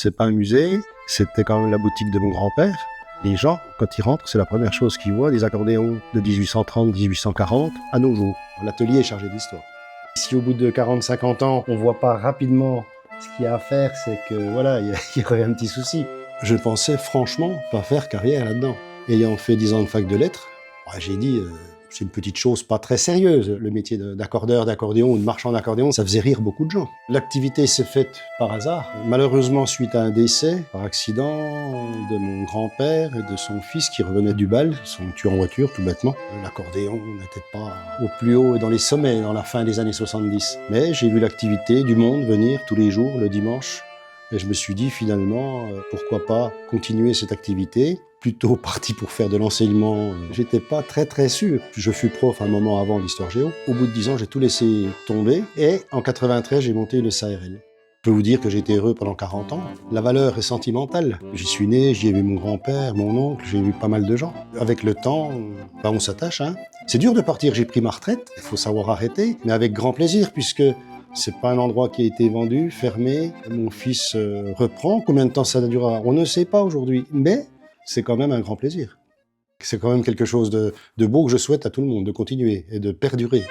c'est pas un musée, c'était quand même la boutique de mon grand-père. Les gens, quand ils rentrent, c'est la première chose qu'ils voient, des accordéons de 1830-1840 à nos jours. L'atelier est chargé d'histoire. Si au bout de 40-50 ans, on voit pas rapidement ce qu'il y a à faire, c'est que voilà, il y aurait un petit souci. Je pensais franchement pas faire carrière là-dedans. Ayant fait 10 ans de fac de lettres, j'ai dit, c'est une petite chose pas très sérieuse. Le métier d'accordeur d'accordéon ou de marchand d'accordéon, ça faisait rire beaucoup de gens. L'activité s'est faite par hasard. Malheureusement, suite à un décès, par accident, de mon grand-père et de son fils qui revenait du bal, ils sont tués en voiture, tout bêtement. L'accordéon n'était pas au plus haut et dans les sommets dans la fin des années 70. Mais j'ai vu l'activité du monde venir tous les jours, le dimanche. Et je me suis dit finalement, pourquoi pas continuer cette activité, plutôt parti pour faire de l'enseignement. J'étais pas très sûr. Je fus prof un moment avant l'histoire géo. Au bout de 10 ans, j'ai tout laissé tomber et en 93, j'ai monté une SARL. Je peux vous dire que j'ai été heureux pendant 40 ans. La valeur est sentimentale. J'y suis né, j'y ai vu mon grand-père, mon oncle, j'ai vu pas mal de gens. Avec le temps, on s'attache. C'est dur de partir, j'ai pris ma retraite, il faut savoir arrêter, mais avec grand plaisir puisque c'est pas un endroit qui a été vendu, fermé. Mon fils reprend. Combien de temps ça durera? On ne sait pas aujourd'hui, mais c'est quand même un grand plaisir. C'est quand même quelque chose de beau que je souhaite à tout le monde, de continuer et de perdurer.